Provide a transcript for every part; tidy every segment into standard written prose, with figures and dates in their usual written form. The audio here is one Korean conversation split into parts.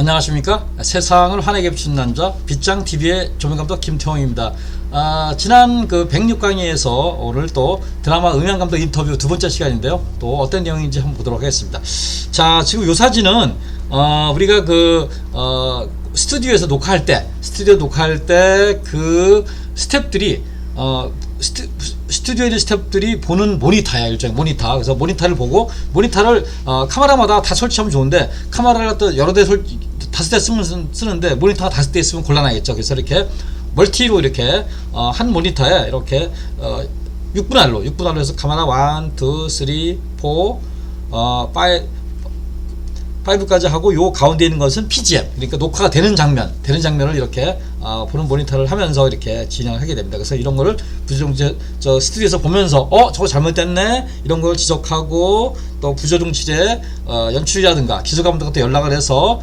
안녕하십니까. 세상을 환하게 비추는 남자 빗장TV의 조명감독 김태홍입니다. 지난 그 106강의에서 오늘 또 드라마 음향감독 인터뷰 두 번째 시간인데요. 또 어떤 내용인지 한번 보도록 하겠습니다. 자, 지금 요 사진은 우리가 스튜디오에서 녹화할 때 그 스태프들이 스튜디오에 있는 스태프들이 보는 모니터야, 일종의 모니터. 그래서 모니터를 보고, 모니터를 카메라마다 다 설치하면 좋은데, 카메라를 또 여러 대 다섯 대 쓰는데 모니터가 다섯 대 있으면 곤란하겠죠. 그래서 이렇게 멀티로 이렇게 한 모니터에 이렇게 6분할로 해서 카메라 1, 2, 3, 4, 5까지 하고, 요 가운데 있는 것은 PGM, 그러니까 녹화가 되는 장면을 이렇게 보는 모니터를 하면서 이렇게 진행을 하게 됩니다. 그래서 이런 거를 부조정치 스튜디오에서 보면서 저거 잘못됐네 이런 걸 지적하고, 또 부조정치의 연출이라든가 기술감독한테 연락을 해서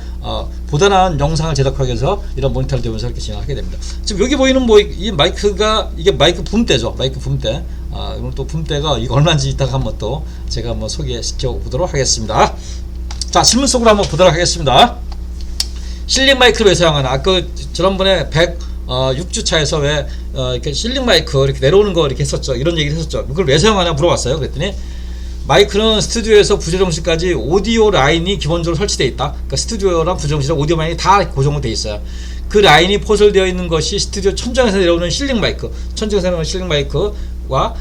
보다 나은 영상을 제작하기 위해서 이런 모니터를 대면서 이렇게 진행하게 됩니다. 지금 여기 보이는 이 마이크가, 이게 마이크 붐대죠. 마이크 붐대. 오늘 또 붐대가 이거 얼마인지 이따가 한번 또 제가 한번 소개시켜 보도록 하겠습니다. 자, 질문 속으로 한번 보도록 하겠습니다. 실링 마이크를 왜 사용하나? 지난번에 106주차에서 왜 이렇게 실링 마이크 이렇게 내려오는 거 이렇게 했었죠. 이런 얘기를 했었죠. 그걸 왜 사용하냐 물어봤어요. 그랬더니 마이크는 스튜디오에서 부조정실까지 오디오 라인이 기본적으로 설치되어 있다. 그러니까 스튜디오랑 부조정실랑 오디오 라인이 다 고정되어 있어요. 그 라인이 포설되어 있는 것이 스튜디오 천장에서 내려오는 실링 마이크, 천장에서 내려오는 실링 마이크와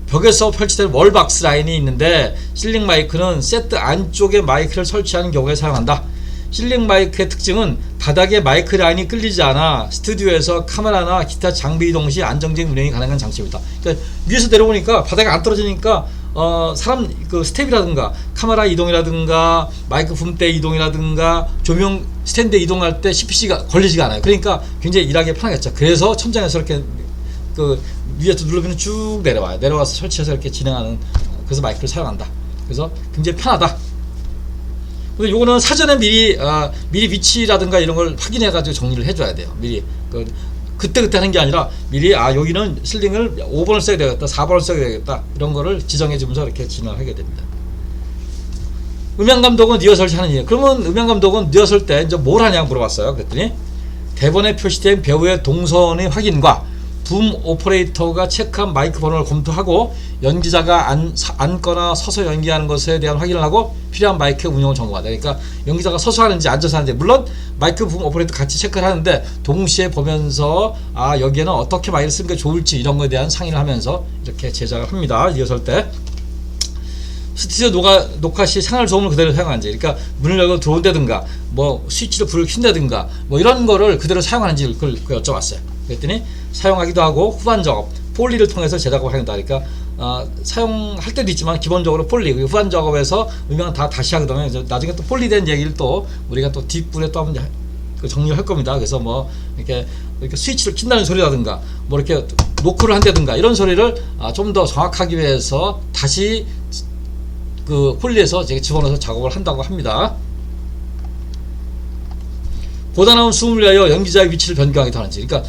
벽에서 펼치된 월박스 라인이 있는데, 실링 마이크는 세트 안쪽에 마이크를 설치하는 경우에 사용한다. 실링 마이크의 특징은 바닥에 마이크 라인이 끌리지 않아 스튜디오에서 카메라나 기타 장비 이동 시 안정적인 운영이 가능한 장치입니다. 그러니까 위에서 내려오니까 바닥에 안 떨어지니까 사람 스텝이라든가 카메라 이동이라든가 마이크 붐대 이동이라든가 조명 스탠드 이동할 때 CPC가 걸리지가 않아요. 그러니까 굉장히 일하기 편하겠죠. 그래서 천장에서 이렇게 위에서 누르면 쭉 내려와요. 내려와서 설치해서 이렇게 진행하는, 그래서 마이크를 사용한다. 그래서 굉장히 편하다. 근데 요거는 사전에 미리 위치라든가 이런 걸 확인해 가지고 정리를 해줘야 돼요. 미리 그때 하는 게 아니라 미리 여기는 실링을 5번을 써야 되겠다, 4번을 써야 되겠다, 이런 거를 지정해 주면서 이렇게 진행을 하게 됩니다. 음향감독은 리허설 하는 일. 그러면 음향감독은 리허설 때 이제 뭘 하냐고 물어봤어요. 그랬더니 대본에 표시된 배우의 동선의 확인과 붐 오퍼레이터가 체크한 마이크 번호를 검토하고, 연기자가 앉거나 서서 연기하는 것에 대한 확인을 하고 필요한 마이크 운영을 점검하다. 그러니까 연기자가 서서 하는지 앉아서 하는지, 물론 마이크 붐 오퍼레이터 같이 체크를 하는데 동시에 보면서 여기에는 어떻게 마이크를 쓰는 게 좋을지 이런 거에 대한 상의를 하면서 이렇게 제작을 합니다. 리허설 때. 스튜디오 녹화 시 생활 소음을 그대로 사용하는지, 그러니까 문을 열고 들어온다든가 스위치로 불을 켠다든가 이런 거를 그대로 사용하는지 그걸 여쭤봤어요. 그랬더니 사용하기도 하고 후반 작업, 폴리를 통해서 제작을 한다. 그러니까 사용할 때도 있지만 기본적으로 폴리, 후반 작업에서 음향은 다시 하거든요. 나중에 또 폴리된 얘기를 또 우리가 또 뒷부분에 또 한번 정리를 할 겁니다. 그래서 이렇게 스위치를 킨다는 소리라든가 이렇게 노크를 한다든가 이런 소리를 좀 더 정확하기 위해서 다시 폴리에서 집어넣어서 작업을 한다고 합니다. 보다 나은 수음을 위하여 연기자의 위치를 변경하기도 하는지, 그러니까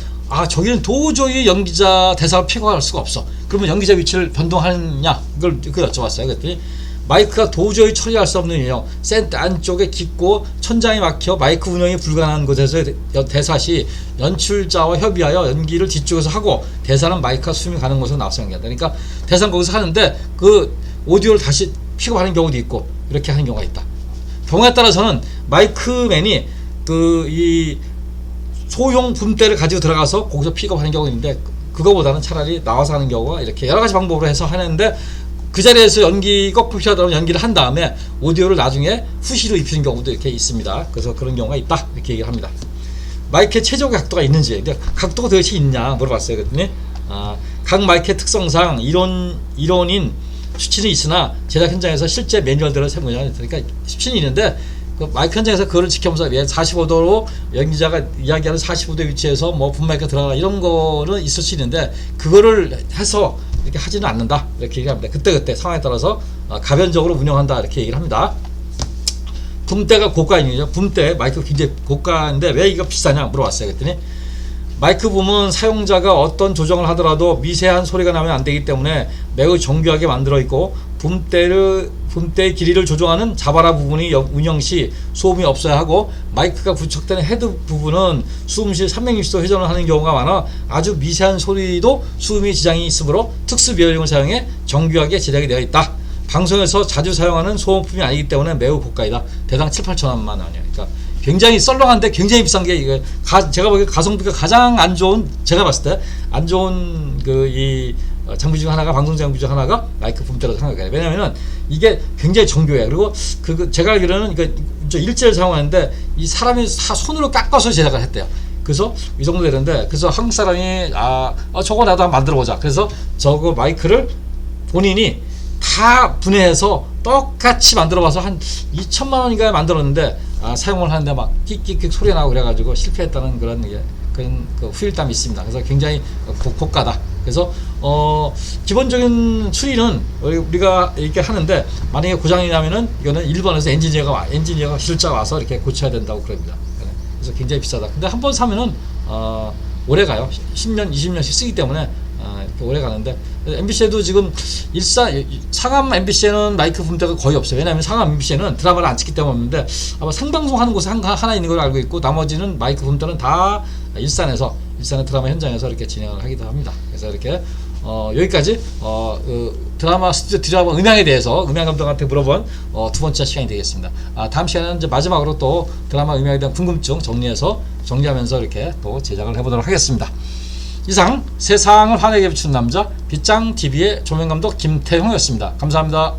저기는 도저히 연기자 대사를 픽업할 수가 없어. 그러면 연기자 위치를 변동하느냐, 그걸 여쭤봤어요. 그랬더니 마이크가 도저히 처리할 수 없는 유형, 센터 안쪽에 깊고 천장이 막혀 마이크 운영이 불가능한 곳에서 대사 시 연출자와 협의하여 연기를 뒤쪽에서 하고, 대사는 마이크가 수음이 가는 곳으로 나와서 연기한다. 그러니까 대사는 거기서 하는데 오디오를 다시 픽업하는 경우도 있고 이렇게 하는 경우가 있다. 경우에 따라서는 마이크맨이 이 소형 붐대를 가지고 들어가서 거기서 픽업하는 경우가 있는데, 그거보다는 차라리 나와서 하는 경우가 이렇게 여러 가지 방법으로 해서 하는데, 그 자리에서 연기가 필요하다면 연기를 한 다음에 오디오를 나중에 후시로 입히는 경우도 이렇게 있습니다. 그래서 그런 경우가 있다, 이렇게 얘기를 합니다. 마이크의 최적 각도가 있는지, 근데 각도가 도대체 있냐 물어봤어요. 그랬더니 각 마이크의 특성상 이론인 수치는 있으나 제작 현장에서 실제 매뉴얼대로 세우냐, 그러니까 수치는 있는데 마이크 현장에서 그거를 지켜보면서 45도로 연기자가 이야기하는 45도 위치에서 붐 마이크가 들어가 이런 거는 있을 수 있는데, 그거를 해서 이렇게 하지는 않는다, 이렇게 얘기합니다. 그때 상황에 따라서 가변적으로 운영한다, 이렇게 얘기를 합니다. 붐대가 고가인이죠. 붐대 마이크가 굉장히 고가인데 왜 이거 비싸냐 물어봤어요. 그랬더니 마이크 붐은 사용자가 어떤 조정을 하더라도 미세한 소리가 나면 안 되기 때문에 매우 정교하게 만들어 있고 붐대의 길이를 조정하는 자바라 부분이 운영 시 소음이 없어야 하고, 마이크가 부착되는 헤드 부분은 수음 시 360도 회전을 하는 경우가 많아 아주 미세한 소리도 수음이 지장이 있으므로 특수 베어링을 사용해 정교하게 제작이 되어 있다. 방송에서 자주 사용하는 소음품이 아니기 때문에 매우 고가이다. 대당 7, 8천원만 원이야. 그러니까 굉장히 썰렁한데 굉장히 비싼 게, 이거 제가 보기에 가성비가 가장 안 좋은, 제가 봤을 때 안 좋은 이 장비 중 하나가, 방송 장비 중 하나가 마이크 붐대라고 생각해요. 왜냐면은 이게 굉장히 정교해요. 그리고 제가 알기로는 저 일제를 사용하는데 이 사람이 손으로 깎아서 제작을 했대요. 그래서 이 정도 되는데, 그래서 한국 사람이 저거 나도 한번 만들어 보자. 그래서 저거 마이크를 본인이 다 분해해서 똑같이 만들어봐서 한 2천만 원인가 만들었는데, 사용을 하는데 막 끽끽끽 소리가 나고 그래가지고 실패했다는 그런 그 후일담이 있습니다. 그래서 굉장히 고가다. 그래서 기본적인 수리는 우리가 이렇게 하는데, 만약에 고장이 나면은 이거는 일본에서 엔지니어가 실자 와서 이렇게 고쳐야 된다고 그럽니다. 그래서 굉장히 비싸다. 근데 한번 사면은 오래 가요. 10년, 20년씩 쓰기 때문에 이렇게 오래 가는데, MBC에도 지금 상암 MBC에는 마이크 붐대가 거의 없어요. 왜냐하면 상암 MBC에는 드라마를 안 찍기 때문에 없는데, 아마 생방송 하는 곳에 하나 있는 걸로 알고 있고, 나머지는 마이크 붐대는 다 일산의 드라마 현장에서 이렇게 진행을 하기도 합니다. 그래서 이렇게 여기까지 드라마 스튜디오 드라마 음향에 대해서 음향 감독한테 물어본 두 번째 시간이 되겠습니다. 다음 시간에는 이제 마지막으로 또 드라마 음향에 대한 궁금증 정리하면서 이렇게 또 제작을 해보도록 하겠습니다. 이상 세상을 환하게 비추는 남자 빗장TV의 조명감독 김태형이었습니다. 감사합니다.